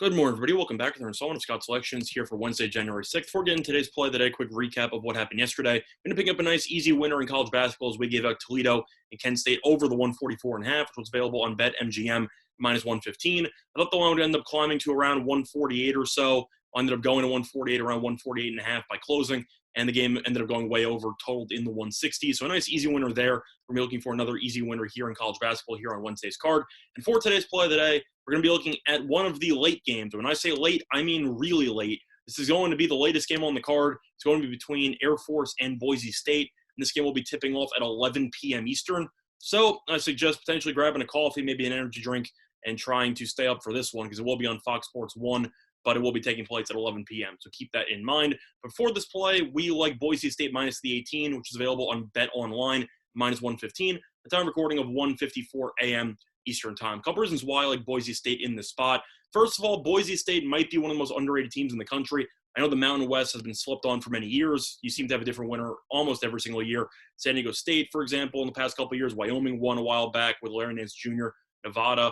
Good morning, everybody. Welcome back to the installment of Scott Selections here for Wednesday, January 6th. Before getting today's play of the day, quick recap of what happened yesterday. We're going to pick up a nice, easy winner in college basketball as we gave out Toledo and Kent State over the 144.5, which was available on BetMGM minus 115. I thought the line would end up climbing to around 148 or so. Ended up going to 148, around 148.5 by closing, and the game ended up going way over, totaled in the 160s. So a nice, easy winner there. We're going to be looking for another easy winner here in college basketball here on Wednesday's card. And for today's play of the day, we're going to be looking at one of the late games. When I say late, I mean really late. This is going to be the latest game on the card. It's going to be between Air Force and Boise State. And this game will be tipping off at 11 p.m. Eastern. So I suggest potentially grabbing a coffee, maybe an energy drink, and trying to stay up for this one because it will be on Fox Sports 1, but it will be taking place at 11 p.m. So keep that in mind. But for this play, we like Boise State minus the 18, which is available on Bet Online, minus 115. The time recording of 1:54 a.m. Eastern time. A couple reasons why I like Boise State in this spot. First of all, Boise State might be one of the most underrated teams in the country. I know the Mountain West has been slept on for many years. You seem to have a different winner almost every single year. San Diego State, for example, in the past couple of years. Wyoming won a while back with Larry Nance Jr. Nevada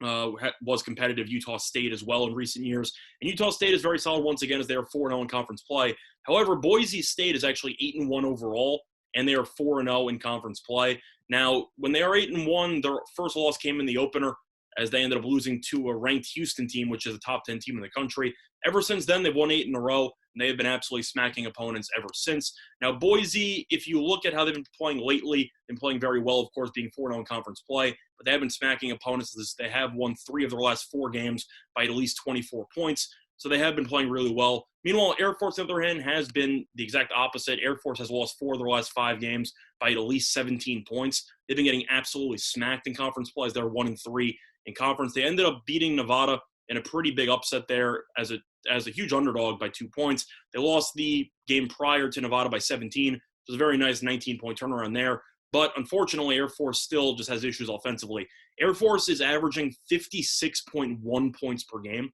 was competitive. Utah State as well in recent years. And Utah State is very solid once again as they are 4-0 in conference play. However, Boise State is actually 8-1 overall, and they are 4-0 in conference play. Now, when they are 8-1, their first loss came in the opener as they ended up losing to a ranked Houston team, which is a top 10 team in the country. Ever since then, they've won 8 in a row, and they have been absolutely smacking opponents ever since. Now, Boise, if you look at how they've been playing lately, been playing very well, of course, being 4-0 in conference play, but they have been smacking opponents. They have won 3 of their last 4 games by at least 24 points. So they have been playing really well. Meanwhile, Air Force, on the other hand, has been the exact opposite. Air Force has lost 4 of their last 5 games by at least 17 points. They've been getting absolutely smacked in conference play as they're 1-3 in conference. They ended up beating Nevada in a pretty big upset there as a huge underdog by 2 points. They lost the game prior to Nevada by 17. It was a very nice 19-point turnaround there. But unfortunately, Air Force still just has issues offensively. Air Force is averaging 56.1 points per game.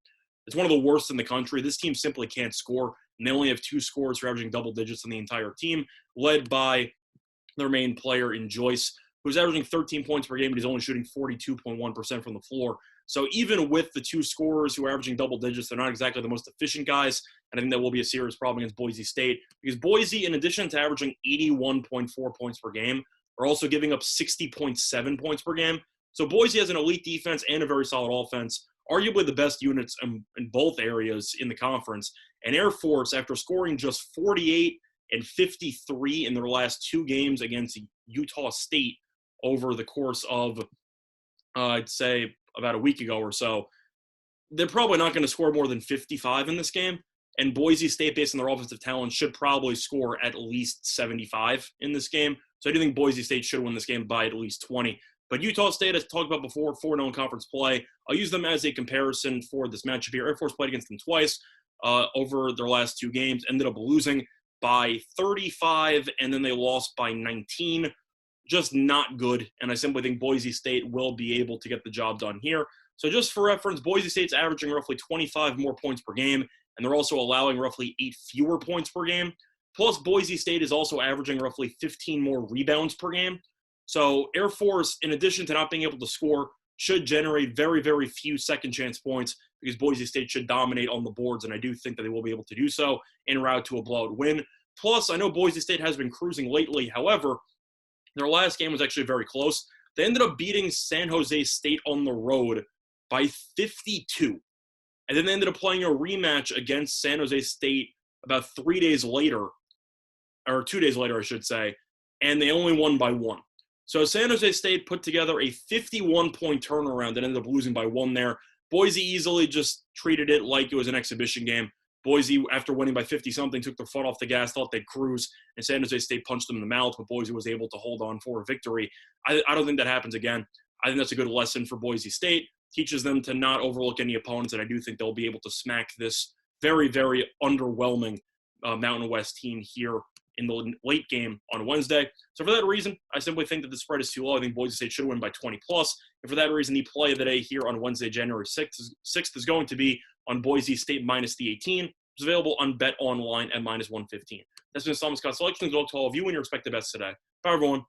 It's one of the worst in the country. This team simply can't score, and they only have 2 scorers who are averaging double digits on the entire team, led by their main player in Joyce, who's averaging 13 points per game, but he's only shooting 42.1% from the floor. So even with the 2 scorers who are averaging double digits, they're not exactly the most efficient guys, and I think that will be a serious problem against Boise State, because Boise, in addition to averaging 81.4 points per game, are also giving up 60.7 points per game. So Boise has an elite defense and a very solid offense, arguably the best units in both areas in the conference. And Air Force, after scoring just 48 and 53 in their last 2 games against Utah State over the course of, I'd say, about a week ago or so, they're probably not going to score more than 55 in this game. And Boise State, based on their offensive talent, should probably score at least 75 in this game. So I do think Boise State should win this game by at least 20. But Utah State, as talked about before, 4-0 in conference play. I'll use them as a comparison for this matchup here. Air Force played against them twice over their last 2 games, ended up losing by 35, and then they lost by 19. Just not good, and I simply think Boise State will be able to get the job done here. So just for reference, Boise State's averaging roughly 25 more points per game, and they're also allowing roughly 8 fewer points per game. Plus, Boise State is also averaging roughly 15 more rebounds per game. So Air Force, in addition to not being able to score, should generate very, very few second-chance points because Boise State should dominate on the boards, and I do think that they will be able to do so en route to a blowout win. Plus, I know Boise State has been cruising lately. However, their last game was actually very close. They ended up beating San Jose State on the road by 52. And then they ended up playing a rematch against San Jose State about 3 days later, or 2 days later, I should say, and they only won by 1. So San Jose State put together a 51-point turnaround and ended up losing by 1 there. Boise easily just treated it like it was an exhibition game. Boise, after winning by 50-something, took their foot off the gas, thought they'd cruise, and San Jose State punched them in the mouth, but Boise was able to hold on for a victory. I don't think that happens again. I think that's a good lesson for Boise State. Teaches them to not overlook any opponents, and I do think they'll be able to smack this very, very underwhelming Mountain West team here in the late game on Wednesday. So for that reason, I simply think that the spread is too low. I think Boise State should win by 20+. And for that reason, the play of the day here on Wednesday, January 6th is going to be on Boise State minus the 18, which is available on Bet Online at minus 115. That's been Scott Selections. I'll to all of you and your respective bets today. Bye, everyone.